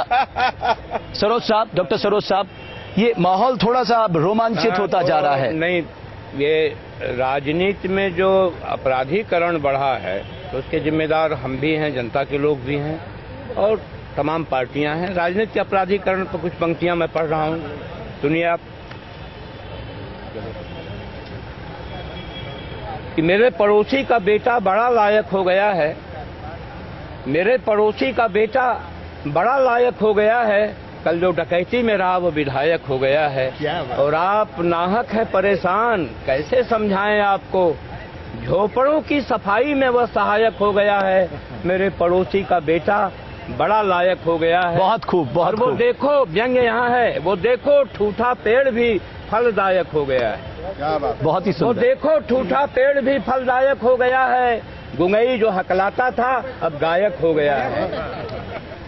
सरोज साहब, डॉक्टर सरोज साहब, ये माहौल थोड़ा सा अब रोमांचित होता जा रहा है। नहीं, ये राजनीति में जो अपराधीकरण बढ़ा है तो उसके जिम्मेदार हम भी हैं, जनता के लोग भी हैं और तमाम पार्टियां हैं। राजनीति के अपराधीकरण पर कुछ पंक्तियां मैं पढ़ रहा हूं, सुनिए आप। कि मेरे पड़ोसी का बेटा बड़ा लायक हो गया है, मेरे पड़ोसी का बेटा बड़ा लायक हो गया है, कल जो डकैती में रहा वो विधायक हो गया है। और आप नाहक है परेशान, कैसे समझाएं आपको, झोपड़ों की सफाई में वह सहायक हो गया है। मेरे पड़ोसी का बेटा बड़ा लायक हो गया है। बहुत खूब, बहुत खूब। वो देखो, व्यंग यहाँ है, वो देखो ठूठा पेड़ भी फलदायक हो गया है। क्या बात, बहुत ही सुंदर। वो देखो ठूठा पेड़ भी फलदायक हो गया है, गुंगई जो हकलाता था अब गायक हो गया है।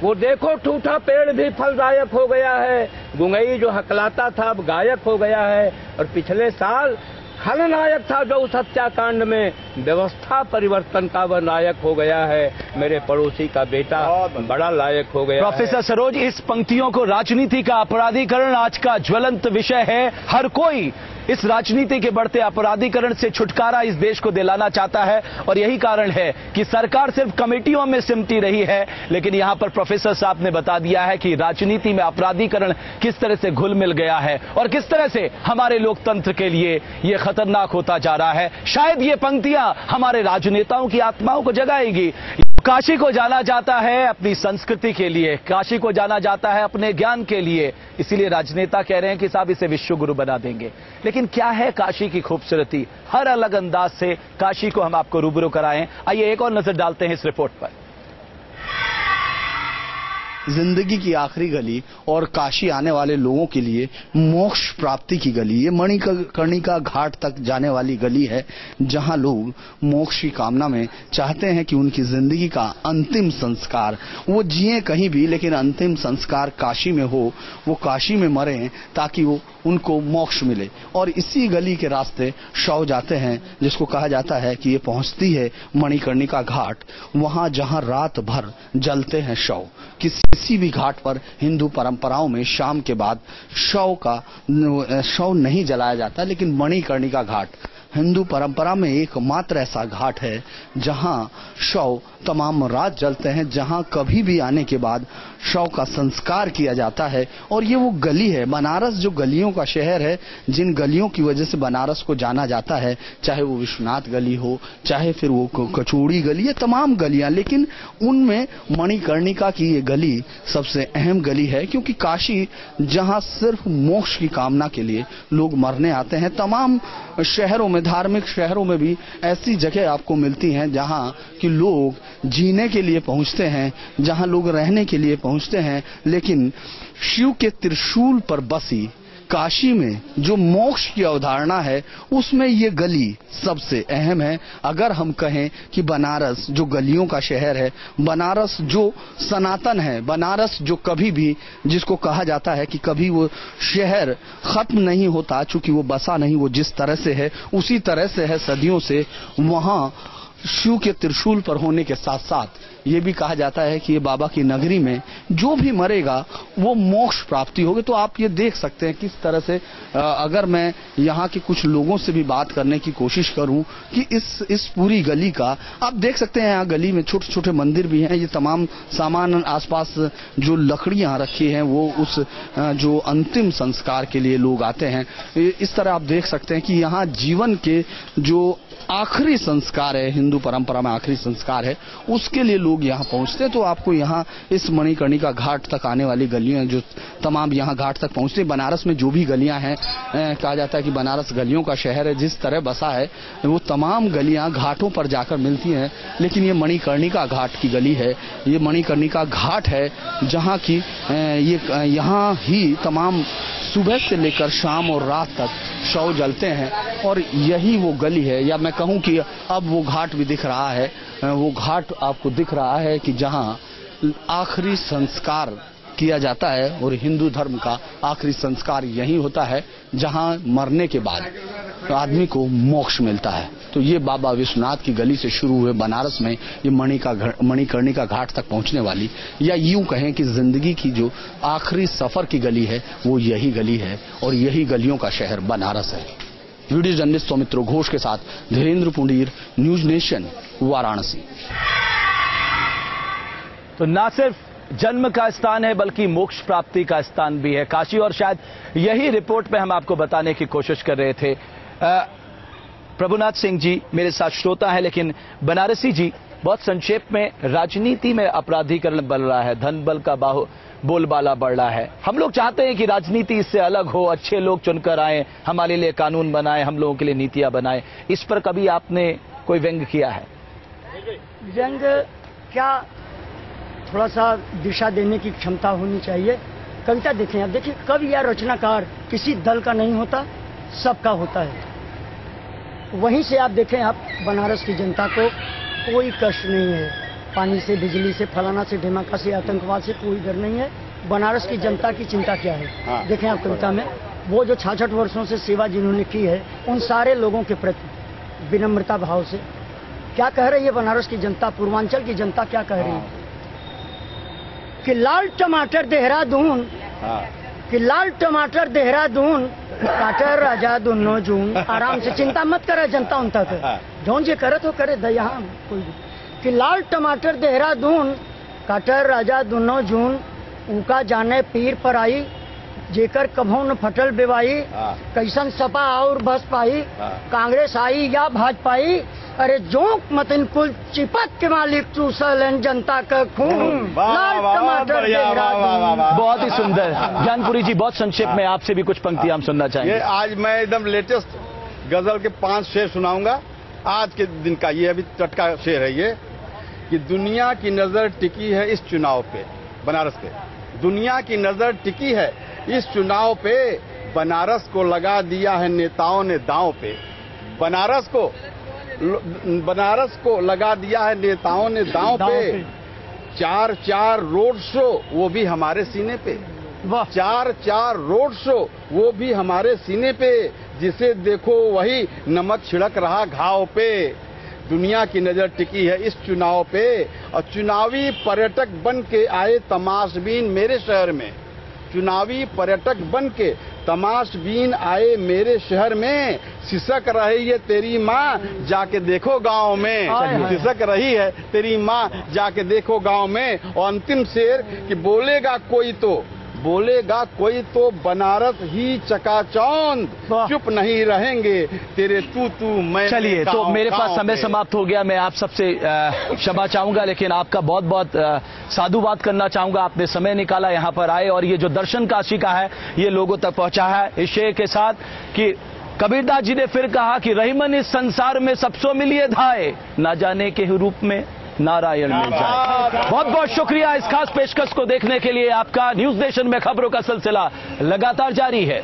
वो देखो ठूठा पेड़ भी फलदायक हो गया है, गुंगई जो हकलाता था अब गायक हो गया है। और पिछले साल खलनायक था जो उस हत्याकांड में, व्यवस्था परिवर्तन का वह नायक हो गया है। मेरे पड़ोसी का बेटा बड़ा लायक हो गया। प्रोफेसर सरोज, इस पंक्तियों को राजनीति का अपराधीकरण आज का ज्वलंत विषय है। हर कोई इस राजनीति के बढ़ते अपराधीकरण से छुटकारा इस देश को दिलाना चाहता है और यही कारण है कि सरकार सिर्फ कमेटियों में सिमटी रही है। लेकिन यहां पर प्रोफेसर साहब ने बता दिया है कि राजनीति में अपराधीकरण किस तरह से घुल मिल गया है और किस तरह से हमारे लोकतंत्र के लिए ये खतरनाक होता जा रहा है। शायद ये पंक्तियां हमारे राजनेताओं की आत्माओं को जगाएगी। काशी को जाना जाता है अपनी संस्कृति के लिए, काशी को जाना जाता है अपने ज्ञान के लिए, इसीलिए राजनेता कह रहे हैं कि साहब इसे विश्व गुरु बना देंगे। लेकिन क्या है काशी की खूबसूरती? हर अलग अंदाज से काशी को हम आपको रूबरू कराएं। आइए एक और नजर डालते हैं इस रिपोर्ट पर। जिंदगी की आखिरी गली और काशी आने वाले लोगों के लिए मोक्ष प्राप्ति की गली, ये मणिकर्णिका घाट तक जाने वाली गली है, जहां लोग मोक्ष की कामना में चाहते हैं कि उनकी जिंदगी का अंतिम संस्कार, वो जिए कहीं भी लेकिन अंतिम संस्कार काशी में हो, वो काशी में मरें ताकि वो उनको मोक्ष मिले। और इसी गली के रास्ते शव जाते हैं, जिसको कहा जाता है कि ये पहुंचती है मणिकर्णिका घाट, वहां जहां रात भर जलते हैं शव। किसी भी घाट पर हिंदू परंपराओं में शाम के बाद शव नहीं जलाया जाता, लेकिन मणिकर्णिका घाट हिंदू परंपरा में एकमात्र ऐसा घाट है जहां शव तमाम रात जलते हैं, जहां कभी भी आने के बाद शव का संस्कार किया जाता है। और ये वो गली है, बनारस जो गलियों का शहर है, जिन गलियों की वजह से बनारस को जाना जाता है, चाहे वो विश्वनाथ गली हो, चाहे फिर वो कचौड़ी गली, ये तमाम गलियां, लेकिन उनमें मणिकर्णिका की ये गली सबसे अहम गली है, क्योंकि काशी जहां सिर्फ मोक्ष की कामना के लिए लोग मरने आते हैं। तमाम शहरों में, धार्मिक शहरों में भी ऐसी जगह आपको मिलती हैं जहां कि लोग जीने के लिए पहुंचते हैं, जहां लोग रहने के लिए पहुंचते हैं, लेकिन शिव के त्रिशूल पर बसी काशी में जो मोक्ष की अवधारणा है, उसमें ये गली सबसे अहम है। अगर हम कहें कि बनारस जो गलियों का शहर है, बनारस जो सनातन है, बनारस जो कभी भी, जिसको कहा जाता है कि कभी वो शहर खत्म नहीं होता, चूंकि वो बसा नहीं, वो जिस तरह से है उसी तरह से है सदियों से। वहां शिव के त्रिशूल पर होने के साथ साथ ये भी कहा जाता है कि ये बाबा की नगरी में जो भी मरेगा वो मोक्ष प्राप्ति होगी। तो आप ये देख सकते हैं किस तरह से, अगर मैं यहाँ के कुछ लोगों से भी बात करने की कोशिश करूं कि इस पूरी गली का आप देख सकते हैं, यहाँ गली में छोटे छोटे मंदिर भी हैं। ये तमाम सामान आसपास जो लकड़ियां रखी हैं वो उस जो अंतिम संस्कार के लिए लोग आते हैं। इस तरह आप देख सकते हैं कि यहाँ जीवन के जो आखिरी संस्कार है, हिंदू परंपरा में आखिरी संस्कार है, उसके लिए लोग यहाँ पहुँचते हैं। तो आपको यहाँ इस मणिकर्णिका घाट तक आने वाली गलियां जो तमाम यहाँ घाट तक पहुँचते हैं, बनारस में जो भी गलियां हैं, कहा जाता है कि बनारस गलियों का शहर है, जिस तरह बसा है वो तमाम गलियां घाटों पर जाकर मिलती हैं। लेकिन ये मणिकर्णिका घाट की गली है, ये मणिकर्णिका घाट है जहाँ की यहाँ ही तमाम सुबह से लेकर शाम और रात तक शव जलते हैं। और यही वो गली है, या मैं कहूं कि अब वो घाट भी दिख रहा है, वो घाट आपको दिख रहा है कि जहां आखिरी संस्कार किया जाता है। और हिंदू धर्म का आखिरी संस्कार यही होता है जहां मरने के बाद आदमी को मोक्ष मिलता है। तो ये बाबा विश्वनाथ की गली से शुरू हुए बनारस में ये मणिकर्णिका घाट तक पहुंचने वाली, या यूं कहें कि जिंदगी की जो आखिरी सफर की गली है वो यही गली है और यही गलियों का शहर बनारस है। वीडियो जर्नलिस्ट सौमित्र घोष के साथ धीरेन्द्र पुंडीर, न्यूज नेशन, वाराणसी। तो न सिर्फ जन्म का स्थान है बल्कि मोक्ष प्राप्ति का स्थान भी है काशी, और शायद यही रिपोर्ट में हम आपको बताने की कोशिश कर रहे थे। प्रभुनाथ सिंह जी मेरे साथ श्रोता है, लेकिन बनारसी जी बहुत संक्षेप में, राजनीति में अपराधीकरण बढ़ रहा है, धन बल का बोलबाला बढ़ रहा है। हम लोग चाहते हैं कि राजनीति इससे अलग हो, अच्छे लोग चुनकर आए, हमारे लिए कानून बनाए, हम लोगों के लिए नीतियां बनाए। इस पर कभी आपने कोई व्यंग किया है? व्यंग क्या, थोड़ा सा दिशा देने की क्षमता होनी चाहिए। कविता देखें आप, देखिए कवि या रचनाकार किसी दल का नहीं होता, सबका होता है। वहीं से आप देखें, आप बनारस की जनता को कोई कष्ट नहीं है, पानी से, बिजली से, फलाना से, ढिमाका से, आतंकवाद से कोई डर नहीं है। बनारस की जनता की चिंता क्या है देखें आप कविता में, वो जो 66 वर्षों से सेवा जिन्होंने की है उन सारे लोगों के प्रति विनम्रता भाव से क्या कह रही है बनारस की जनता, पूर्वांचल की जनता क्या कह रही है कि लाल टमाटर देहरादून, कि लाल टमाटर देहरादून, काटर राजा दोनों जून। आराम से, चिंता मत करे जनता उन तक, जौन जे करे तो करे दया कोई भी। कि लाल टमाटर देहरादून, काटर राजा दोनों जून, उनका जाने पीर पर आई, जेकर कभों न फटल बेवाई, कैसन सपा और बस पाई, कांग्रेस आई या भाजपाई, अरे जोंक मतन कुल चिपक के मालिक चूसल जनता का खून, लाल टमाटर देहरादून। बहुत ही सुंदर। ज्ञानपुरी जी, बहुत संक्षेप में आपसे भी कुछ पंक्तियां हम सुनना चाहेंगे। ये आज मैं एकदम लेटेस्ट गजल के 5 शेर सुनाऊंगा आज के दिन का। ये अभी टटका शेर है ये, कि दुनिया की नजर टिकी है इस चुनाव पे, बनारस पे दुनिया की नजर टिकी है इस चुनाव पे, बनारस को लगा दिया है नेताओं ने दांव पे, बनारस को लगा दिया है नेताओं ने दांव पे, 4-4 रोड शो वो भी हमारे सीने पे, 4-4 रोड शो वो भी हमारे सीने पे, जिसे देखो वही नमक छिड़क रहा घाव पे, दुनिया की नजर टिकी है इस चुनाव पे, और चुनावी पर्यटक बन के आए तमाशबीन मेरे शहर में, चुनावी पर्यटक बन के तमाशबीन आए मेरे शहर में, सिसक रही है तेरी माँ जाके देखो गांव में, सिसक रही है तेरी माँ जाके देखो गांव में। और अंतिम शेर कि बोलेगा कोई तो बनारस ही चकाचौंध, चुप नहीं रहेंगे तेरे तू मैं। चलिए, तो मेरे पास समय समाप्त हो गया। मैं आप सबसे क्षमा चाहूंगा, लेकिन आपका बहुत बहुत साधुवाद करना चाहूंगा। आपने समय निकाला, यहाँ पर आए, और ये जो दर्शन काशी का है ये लोगों तक पहुंचा है इस शेर के साथ कि कबीरदास जी ने फिर कहा कि रहीमन इस संसार में सबसो मिलिए धाए, ना जाने के रूप में नारायण मिल जाए। बहुत बहुत शुक्रिया इस खास पेशकश को देखने के लिए। आपका न्यूज नेशन में खबरों का सिलसिला लगातार जारी है।